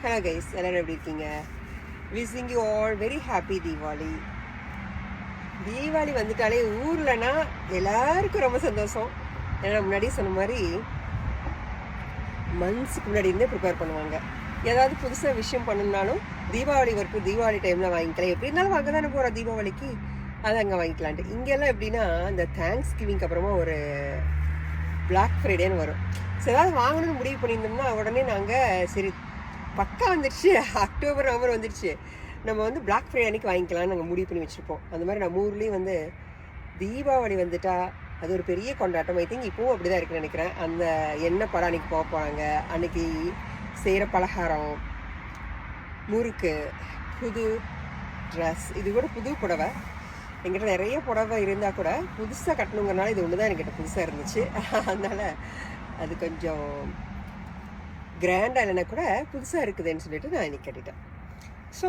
Hello guys, எல்லோரும் எப்படி இருக்கீங்க? Wishing you all very happy Deepavali. Deepavali வந்துட்டாலே ஊர்லனா எல்லாருக்கும் ரொம்ப சந்தோஷம். ஏன்னா முன்னாடி சொன்ன மாதிரி மந்த்ஸுக்கு முன்னாடி இருந்தே ப்ரிப்பேர் பண்ணுவாங்க. ஏதாவது புதுசாக விஷயம் பண்ணணும்னாலும் தீபாவளி ஒர்க்கு தீபாவளி டைமில் வாங்கிக்கலாம். எப்படி இருந்தாலும் வாங்க தானே போகிறோம் தீபாவளிக்கு, அதை அங்கே வாங்கிக்கலான்ட்டு. இங்கெல்லாம் எப்படின்னா இந்த தேங்க்ஸ் கிவிங்க்கு அப்புறமா ஒரு பிளாக் ஃப்ரைடேன்னு வரும். ஸோ ஏதாவது வாங்கணும்னு முடிவு பண்ணியிருந்தோம்னா உடனே நாங்கள் சரி பக்கா வந்துடுச்சு, அக்டோபர் நவம்பர் வந்துடுச்சு, நம்ம வந்து பிளாக் ஃப்ரைடே அன்றைக்கி வாங்கிக்கலாம்னு நாங்கள் முடிவு பண்ணி வச்சுருப்போம். அந்த மாதிரி நம்ம ஊர்லேயும் வந்து தீபாவளி வந்துட்டா அது ஒரு பெரிய கொண்டாட்டம். ஐ திங்க் இப்போவும் அப்படி தான் இருக்குன்னு நினைக்கிறேன். அந்த எண்ணெய் படம் அன்றைக்கி போக போகிறாங்க, அன்றைக்கி செய்கிற பலகாரம், முறுக்கு, புது ட்ரெஸ், இது கூட புது புடவை. என்கிட்ட நிறைய புடவை இருந்தால் கூட புதுசாக கட்டணுங்கிறனால இது ஒன்று தான் என்கிட்ட புதுசாக இருந்துச்சு. அதனால் அது கொஞ்சம் கிராண்டாக இல்லைன்னா கூட புதுசாக இருக்குதுன்னு சொல்லிட்டு நான் இன்னைக்கு கட்டிட்டேன். ஸோ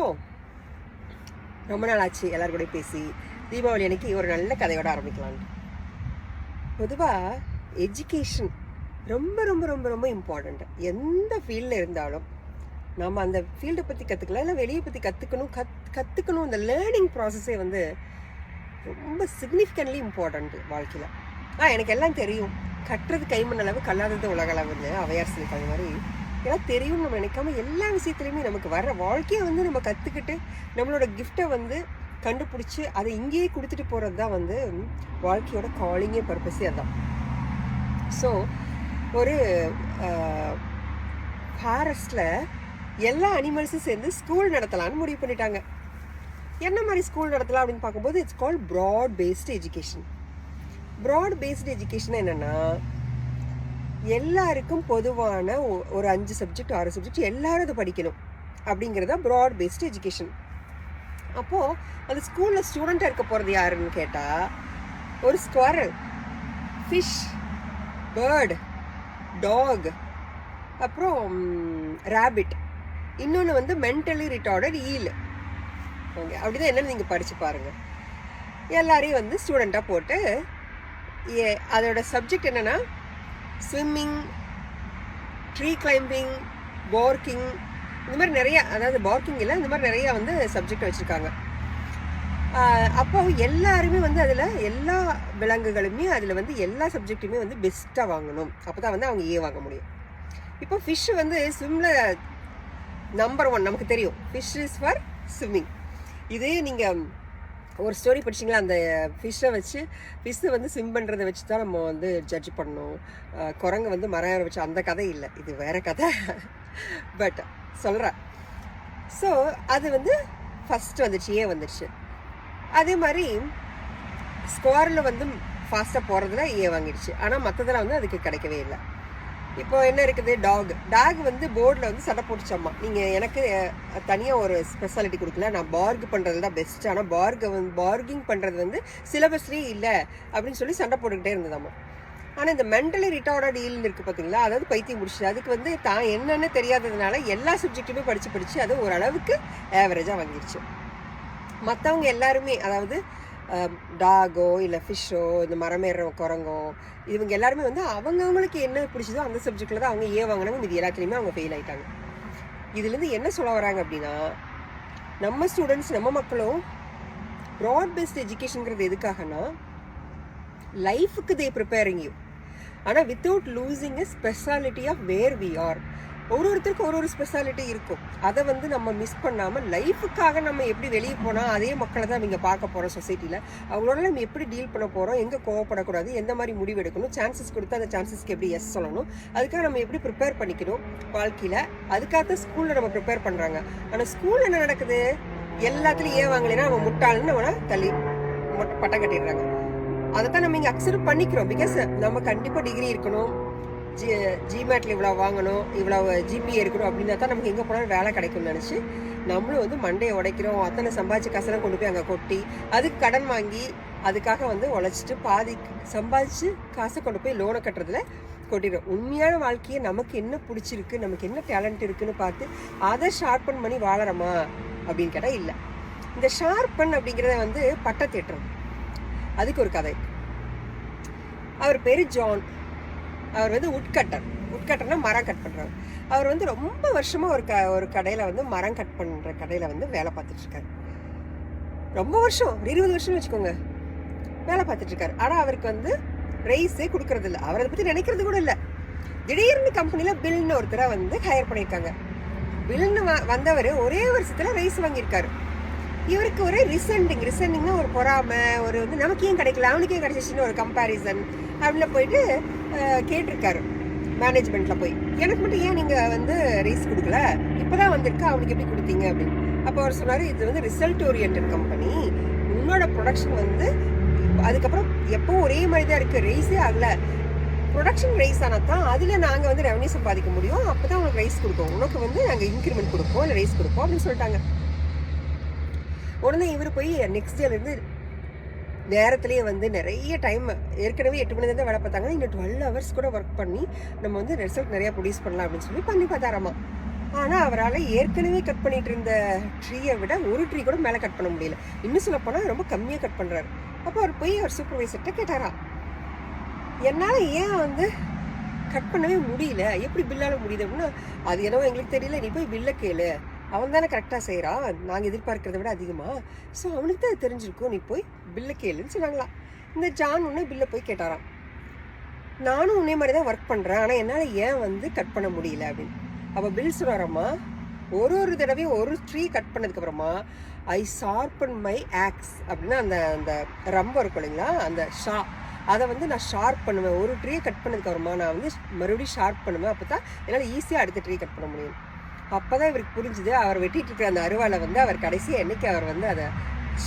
ரொம்ப நாள் ஆச்சு எல்லாரும் கூட பேசி. தீபாவளி அன்னைக்கு ஒரு நல்ல கதையோட ஆரம்பிக்கலான்னு. பொதுவாக எஜுகேஷன் ரொம்ப ரொம்ப ரொம்ப ரொம்ப இம்பார்ட்டண்ட். எந்த ஃபீல்டில் இருந்தாலும் நம்ம அந்த ஃபீல்டை பற்றி கற்றுக்கலாம், இல்லை வெளியே பற்றி கற்றுக்கணும். இந்த லேர்னிங் ப்ராசஸே வந்து ரொம்ப சிக்னிஃபிகன்ட்லி இம்பார்ட்டண்ட்டு வாழ்க்கையில். எனக்கு எல்லாம் தெரியும், கட்டுறது கைமண் அளவு கல்லாதது உலக அளவுன்னு அவையார் சொல்லியிருக்காங்க மாதிரி. எல்லாம் தெரியும்னு நம்ம நினைக்காம எல்லா விஷயத்துலையுமே நமக்கு வர்ற வாழ்க்கையை வந்து நம்ம கற்றுக்கிட்டு நம்மளோட கிஃப்டை வந்து கண்டுபிடிச்சி அதை இங்கேயே கொடுத்துட்டு போகிறது தான் வந்து வாழ்க்கையோட காலிங்கே பர்பஸே அதுதான். ஸோ ஒரு ஃபாரஸ்டில் எல்லா அனிமல்ஸும் சேர்ந்து ஸ்கூல் நடத்தலான்னு முடிவு பண்ணிட்டாங்க. என்ன மாதிரி ஸ்கூல் நடத்தலாம் அப்படின்னு பார்க்கும்போது it's called broad based education. Broad based education என்னென்னா எல்லாருக்கும் பொதுவான ஒரு 5 சப்ஜெக்ட் 6 சப்ஜெக்ட் எல்லாரும் அதை படிக்கணும் அப்படிங்கிறத ப்ராட் பேஸ்டு எஜுகேஷன். அப்போது அந்த ஸ்கூலில் ஸ்டூடெண்ட்டாக இருக்க போகிறது யாருன்னு கேட்டால் ஒரு ஸ்குவரல், ஃபிஷ், பேர்டு, டாக், அப்புறம் ரேபிட், இன்னொன்று வந்து மென்டலி ரிட்டார்டட் ஈல். ஓகே, அப்படிதான் என்னென்னு நீங்கள் படித்து பாருங்கள். எல்லாரையும் வந்து ஸ்டூடெண்ட்டாக போட்டு அதோட சப்ஜெக்ட் என்னென்னா ஸ்விம்மிங், ட்ரீ கிளைம்பிங், பார்க்கிங், இந்த மாதிரி நிறையா, அதாவது பார்க்கிங் இல்லை, இந்த மாதிரி நிறையா வந்து சப்ஜெக்ட் வச்சுருக்காங்க. அப்போ எல்லாருமே வந்து அதில் எல்லா விலங்குகளுமே அதில் வந்து எல்லா சப்ஜெக்ட்டுமே வந்து பெஸ்ட்டாக வாங்கணும். அப்போ தான் வந்து அவங்க வாங்க முடியும். இப்போ ஃபிஷ் வந்து ஸ்விம்மில் நம்பர் 1 நமக்கு தெரியும், ஃபிஷ் இஸ் ஃபார் ஸ்விம்மிங். இதே நீங்கள் ஒரு ஸ்டோரி படிச்சிங்களா, அந்த ஃபிஷ்ஷை வந்து ஸ்விம் பண்ணுறதை வச்சு தான் நம்ம வந்து ஜட்ஜ் பண்ணணும். குரங்கு வந்து மரம் ஏற வச்சு அந்த கதை இல்லை, இது வேறு கதை. பட் சொல்கிறேன். ஸோ அது வந்து ஃபஸ்ட்டு வந்துடுச்சு, வந்துடுச்சு. அதே மாதிரி ஸ்குவாரில் வந்து ஃபாஸ்ட்டாக போகிறதுல வாங்கிடுச்சு. ஆனால் மற்றதில் வந்து அதுக்கு கிடைக்கவே இல்லை. இப்போ என்ன இருக்குது, டாக் வந்து போர்டில் வந்து சட்டை போட்டுச்சம்மா, நீங்கள் எனக்கு தனியாக ஒரு ஸ்பெஷாலிட்டி கொடுக்கல, நான் பார்க் பண்ணுறது தான் பெஸ்ட், ஆனால் பார்கிங் பண்ணுறது வந்து சிலபஸ்லேயே இல்லை அப்படின்னு சொல்லி சண்டை போட்டுக்கிட்டே இருந்ததாம்மா. ஆனால் இந்த மென்டலி ரிட்டார்டட் ஈல்னு இருக்குது பார்த்தீங்களா, அதாவது பைத்தியம் முடிச்சு, அதுக்கு வந்து தான் என்னென்னு தெரியாததுனால எல்லா சப்ஜெக்ட்டுமே படித்து அது ஓரளவுக்கு ஆவரேஜாக வாங்கிடுச்சு. மற்றவங்க எல்லாருமே, அதாவது டாகோ இல்லை ஃபிஷ்ஷோ இந்த மரமேற குரங்கோ, இவங்க எல்லாருமே வந்து அவங்கவுங்களுக்கு என்ன பிடிச்சதோ அந்த சப்ஜெக்டில் தான் அவங்க வாங்கினாங்க. இது எல்லாத்துலேயுமே அவங்க ஃபெயில் ஆகிட்டாங்க. இதுலேருந்து என்ன சொல்ல வராங்க அப்படின்னா, நம்ம ஸ்டூடெண்ட்ஸ், நம்ம மக்களும் ப்ராட் பேஸ்ட் எஜுகேஷனுங்கிறது எதுக்காகனா லைஃபுக்கு தே ப்ரிப்பேரிங் யூ, ஆனால் without losing a speciality of where we are. ஒருத்தருக்கும் ஒரு ஸ்பெஷாலிட்டி இருக்கும், அதை வந்து நம்ம மிஸ் பண்ணாமல் லைஃபுக்காக நம்ம எப்படி வெளியே போனால் அதே மக்களை தான் இங்கே பார்க்க போகிறோம் சொசைட்டியில். அவங்களோட நம்ம எப்படி டீல் பண்ண போகிறோம், எங்கே கோவப்படக்கூடாது, எந்த மாதிரி முடிவு எடுக்கணும், சான்சஸ் கொடுத்து அந்த சான்சஸ்க்கு எப்படி எஸ் சொல்லணும், அதுக்காக நம்ம எப்படி ப்ரிப்பேர் பண்ணிக்கணும் வாழ்க்கையில், அதுக்காக ஸ்கூலில் நம்ம ப்ரிப்பேர் பண்ணுறாங்க. ஆனால் ஸ்கூலில் என்ன நடக்குது, எல்லாத்துலேயும் வாங்கலைன்னா நம்ம முட்டாள்னு நம்மளை தள்ளி பட்டம் கட்டிடுறாங்க. அதை தான் நம்ம இங்கே அக்செப்ட் பண்ணிக்கிறோம். பிகாஸ் நம்ம கண்டிப்பாக டிகிரி இருக்கணும், ஜிமேட்டில் இவ்வளோ வாங்கணும், இவ்வளோ ஜிபிஏ இருக்கணும் அப்படின்னா தான் நமக்கு எங்கே போனாலும் வேலை கிடைக்கும்னு நினச்சி நம்மளும் வந்து மண்டையை உடைக்கிறோம். அத்தனை சம்பாதிச்ச காசெல்லாம் கொண்டு போய் அங்கே கொட்டி அதுக்கு கடன் வாங்கி அதுக்காக வந்து உழைச்சிட்டு பாதி சம்பாதிச்சு காசை கொண்டு போய் லோனை கட்டுறதுல கொட்டிடும். உண்மையான வாழ்க்கையை நமக்கு என்ன பிடிச்சிருக்கு, நமக்கு என்ன டேலண்ட் இருக்குன்னு பார்த்து அதை ஷார்பன் பண்ணி வாழறோமா அப்படின்னு கேட்டால் இல்லை. இந்த ஷார்பன் அப்படிங்கிறத வந்து பட்டை தேட்டுறோம். அதுக்கு ஒரு கதை. அவர் பேர் ஜான். அவர் வந்து உட்கட்டர். உட்கட்டர்னா மரம் கட் பண்ணுறாங்க. அவர் வந்து ரொம்ப வருஷமாக ஒரு கடையில் வந்து மரம் கட் பண்ணுற கடையில் வந்து வேலை பார்த்துட்ருக்காரு. ரொம்ப வருஷம், 20 வருஷம்னு வச்சுக்கோங்க வேலை பார்த்துட்ருக்காரு. ஆனால் அவருக்கு வந்து ரைஸே கொடுக்கறது இல்லை. அவர் அதை பற்றி நினைக்கிறது கூட இல்லை. திடீர்னு கம்பெனியில் பில்னு ஒருத்தரை வந்து ஹையர் பண்ணியிருக்காங்க. பில்னு வந்தவர் ஒரே வருஷத்தில் ரைஸ் வாங்கியிருக்காரு. இவருக்கு ஒரு ரிசெண்டிங்னா ஒரு பொறாமை, ஒரு வந்து நமக்கு ஏன் கிடைக்கல அவனுக்கு ஏன் கிடைச்சிச்சுன்னு ஒரு கம்பேரிசன் அப்படின்னு போயிட்டு கேட்டிருக்காரு மேனேஜ்மெண்ட்டில் போய், எனக்கு மட்டும் ஏன் நீங்கள் வந்து ரைஸ் கொடுக்கல, இப்போ தான் வந்திருக்கு, அவனுக்கு எப்படி கொடுத்தீங்க அப்படின்னு. அப்போ அவர் சொன்னார், இது வந்து ரிசல்ட் ஓரியன்ட் கம்பெனி, உன்னோட ப்ரொடக்ஷன் வந்து அதுக்கப்புறம் எப்போவும் ஒரே மாதிரி தான் இருக்குது, ரைஸே ஆகலை, ப்ரொடக்ஷன் ரைஸ் ஆனால் தான் அதில் நாங்கள் வந்து ரெவன்யூ சம்பாதிக்க முடியும், அப்போ தான் உனக்கு ரைஸ் கொடுப்போம், உனக்கு வந்து நாங்கள் இன்க்ரிமெண்ட் கொடுப்போம் இல்லை ரைஸ் கொடுப்போம் அப்படின்னு சொல்லிட்டாங்க. உடனே இவர் போய் நெக்ஸ்ட் டேலேருந்து நேரத்துலேயே வந்து நிறைய டைம், ஏற்கனவே 8 மணி தான் வேலை பார்த்தாங்க, இன்னும் 12 ஹவர்ஸ் கூட ஒர்க் பண்ணி நம்ம வந்து ரிசல்ட் நிறையா ப்ரொடியூஸ் பண்ணலாம் அப்படின்னு சொல்லி பண்ணி பார்த்தாராமா. ஆனால் அவரால் ஏற்கனவே கட் பண்ணிட்டு இருந்த ட்ரீயை விட ஒரு ட்ரீ கூட மேலே கட் பண்ண முடியல. இன்னும் சொல்ல போனால் ரொம்ப கம்மியாக கட் பண்ணுறாரு. அப்போ அவர் போய் அவர் சூப்பர்வைசர்கிட்ட கேட்டாரா, என்னால் ஏன் வந்து கட் பண்ணவே முடியல, எப்படி பில்லால் முடியுது அப்படின்னா, அது என்னவோ எங்களுக்கு தெரியல, நீ போய் பில்லை கேளு, அவன் தானே கரெக்டாக செய்கிறான், நாங்கள் எதிர்பார்க்கறத விட அதிகமாக, ஸோ அவனுக்கு தான் தெரிஞ்சிருக்கும், நீ போய் பில்லை கேளுன்னு சொன்னாங்களாம். இந்த ஜான் உடனே பில்லை போய் கேட்டாராம், நானும் உன்னே மாதிரி தான் ஒர்க் பண்ணுறேன், ஆனால் என்னால் ஏன் வந்து கட் பண்ண முடியல அப்படின்னு. அப்போ பில் சொல்கிறாரம்மா, ஒரு தடவையும் ஒரு ட்ரீ கட் பண்ணதுக்கப்புறமா ஐ ஷார்பன் மை ஆக்ஸ் அப்படின்னா அந்த ரொம்ப இருக்கும் இல்லைங்களா, அந்த அதை வந்து நான் ஷார்ப் பண்ணுவேன். ஒரு ட்ரீயை கட் பண்ணதுக்கப்புறமா நான் வந்து மறுபடியும் ஷார்ப் பண்ணுவேன், அப்போ தான் என்னால் ஈஸியாக அடுத்த ட்ரீ கட் பண்ண முடியும். அப்போ தான் இவருக்கு புரிஞ்சுது, அவர் வெட்டிட்டு இருக்கிற அந்த அருவாலை வந்து அவர் கடைசி என்னைக்கு அவர் வந்து அதை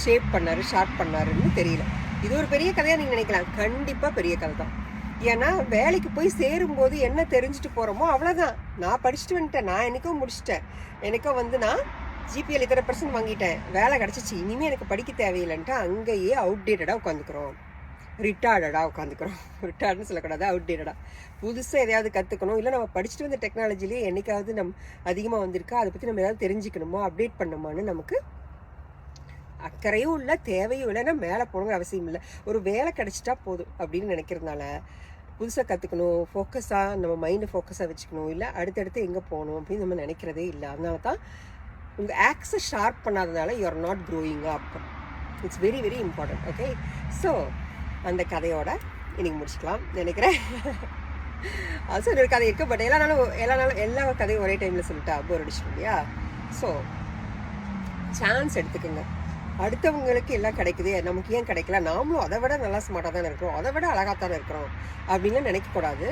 ஷேப் பண்ணார், ஷார்ப் பண்ணாருன்னு தெரியல. இது ஒரு பெரிய கதையாக நீங்கள் நினைக்கலாம், கண்டிப்பாக பெரிய கதை தான். ஏன்னா வேலைக்கு போய் சேரும்போது என்ன தெரிஞ்சுட்டு போகிறோமோ அவ்வளோதான். நான் படிச்சுட்டு வந்துட்டேன், நான் என்றைக்கும் முடிச்சிட்டேன், எனக்கும் வந்து நான் ஜிபிஎல் இத்தனை % வாங்கிட்டேன், வேலை கிடச்சிச்சு, இனிமேல் எனக்கு படிக்க தேவையில்லைன்ட்டு அங்கேயே அவுட்டேட்டடாக உட்காந்துக்கிறோம், ரிட்டார்டடாக உட்காந்துக்கிறோம். ரிட்டார்டுன்னு சொல்லக்கூடாது, அவுட்டேட்டடாக. புதுசாக எதையாவது கற்றுக்கணும், இல்லை நம்ம படிச்சுட்டு வந்த டெக்னாலஜிலேயே என்றைக்காவது அதிகமாக வந்திருக்கா, அதை பற்றி நம்ம ஏதாவது தெரிஞ்சுக்கணுமோ, அப்டேட் பண்ணணுமான்னு நமக்கு அக்கறையும் இல்லை, தேவையும் இல்லைன்னா மேலே போகணுங்கிற அவசியம் இல்லை. ஒரு வேலை கிடச்சிட்டா போதும் அப்படின்னு நினைக்கிறதுனால புதுசாக கற்றுக்கணும், ஃபோக்கஸாக நம்ம மைண்டை ஃபோக்கஸாக வச்சுக்கணும், இல்லை அடுத்தடுத்து எங்கே போகணும் அப்படின்னு நம்ம நினைக்கிறதே இல்லை. அதனால தான் உங்கள் ஆக்ஸை ஷார்ப் பண்ணாதனால you are not growing up. It's very very important. Okay, so அந்த கதையோட இன்னைக்கு முடிச்சுக்கலாம் நினைக்கிறேன். அது ஒரு கதை இருக்குது, பட் எல்லா கதையும் ஒரே டைமில் சொல்லிட்டா போர் அடிச்சிடும் இல்லையா. ஸோ சான்ஸ் எடுத்துக்கோங்க. அடுத்தவங்களுக்கு எல்லாம் கிடைக்குது, நமக்கு ஏன் கிடைக்கல, நாமளும் அதை விட நல்லா ஸ்மார்ட்டாக தானே இருக்கிறோம், அதை விட அழகாக தானே இருக்கிறோம் அப்படின்லாம் நினைக்கக்கூடாது.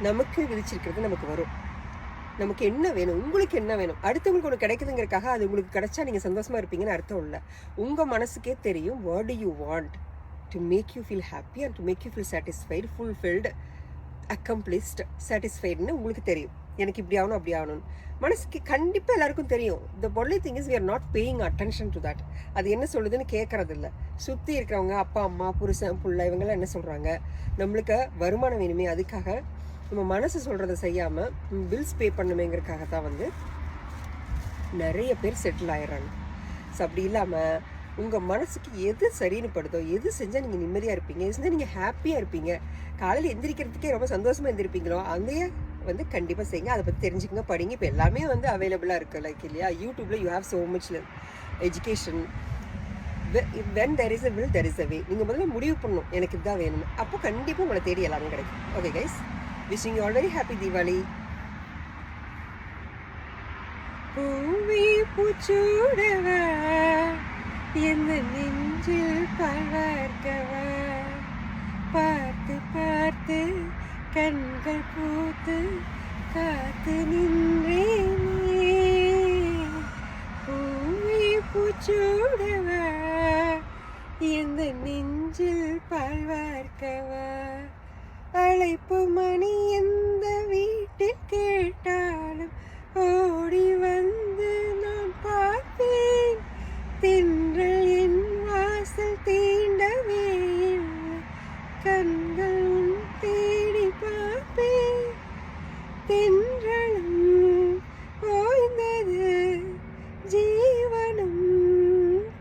நமக்கு விதிச்சிருக்கிறது நமக்கு வரும். நமக்கு என்ன வேணும், உங்களுக்கு என்ன வேணும், அடுத்தவங்களுக்கு ஒன்று கிடைக்குதுங்கிறக்காக அது உங்களுக்கு கிடைச்சா நீங்கள் சந்தோஷமாக இருப்பீங்கன்னு அர்த்தம் இல்லை. உங்கள் மனசுக்கே தெரியும் what do you want to make you feel happy and to make you feel satisfied, fulfilled, accomplished, satisfiedன்னு உங்களுக்கு தெரியும். எனக்கு இப்படி ஆகணும் அப்படி ஆகணும்னு மனசுக்கு கண்டிப்பாக எல்லாருக்கும் தெரியும். the only thing is we are not paying attention to that. அது என்ன சொல்லுதுன்னு கேட்கறது இல்லை. சுற்றி இருக்கிறவங்க அப்பா அம்மா புருஷன் பிள்ளை இவங்கெல்லாம் என்ன சொல்கிறாங்க, நம்மளுக்கு வருமானம் வேணுமே, அதுக்காக நம்ம மனசு சொல்கிறத செய்யாமல் பில்ஸ் பே பண்ணுமேங்கிறதுக்காக தான் வந்து நிறைய பேர் செட்டில் ஆயிடுறாங்க. ஸோ அப்படி இல்லாமல் உங்கள் மனசுக்கு எது சரின்னு படுதோ, எது செஞ்சால் நீங்கள் நிம்மதியாக இருப்பீங்க, எது செஞ்சால் நீங்கள் ஹாப்பியாக இருப்பீங்க, காலையில் எந்திரிக்கிறதுக்கே ரொம்ப சந்தோஷமாக எந்திரிப்பீங்களோ அதையே வந்து கண்டிப்பாக செய்யுங்க. அதை பற்றி தெரிஞ்சுக்கங்க, படிங்க. இப்போ எல்லாமே வந்து அவைலபிளாக இருக்குது லைக் இல்லையா, யூடியூப்பில் you have so much education. when there is a will there is a way. நீங்கள் முதல்ல முடிவு பண்ணணும் எனக்கு இதுதான் வேணும்னு, அப்போ கண்டிப்பாக உங்களை தேடி எல்லாமே கிடைக்கும். Okay guys, wishing you all very happy Diwali. பூவி பூச்சூடவா எந்த நெஞ்சில் பலர்கவா, பார்த்து பார்த்து கண்கள் பூத்து காத்து நின்றேனே, பூவி பூச்சூடவா எந்த நெஞ்சில் பல்வார்க்கவா, அழைப்பு மணி எந்த வீட்டில் கேட்டாலும் ஓடி வந்து நான் பார்ப்பேன், தென்றல் என் வாசல் தீண்டவே இல்லை, கண்கள் உன் தேடி பார்ப்பேன், தென்றலும் ஓய்ந்தது ஜீவனும்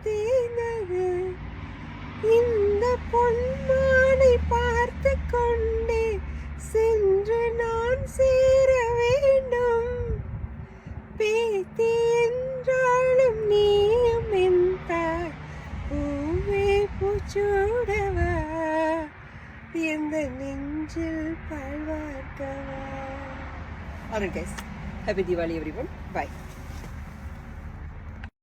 தேய்ந்தது, இந்த பொன்மானை பார்த்து கொண்டே இந்த நெஞ்சில் பாழ்வார்க்கவா. Alright guys, happy Diwali everyone. Bye.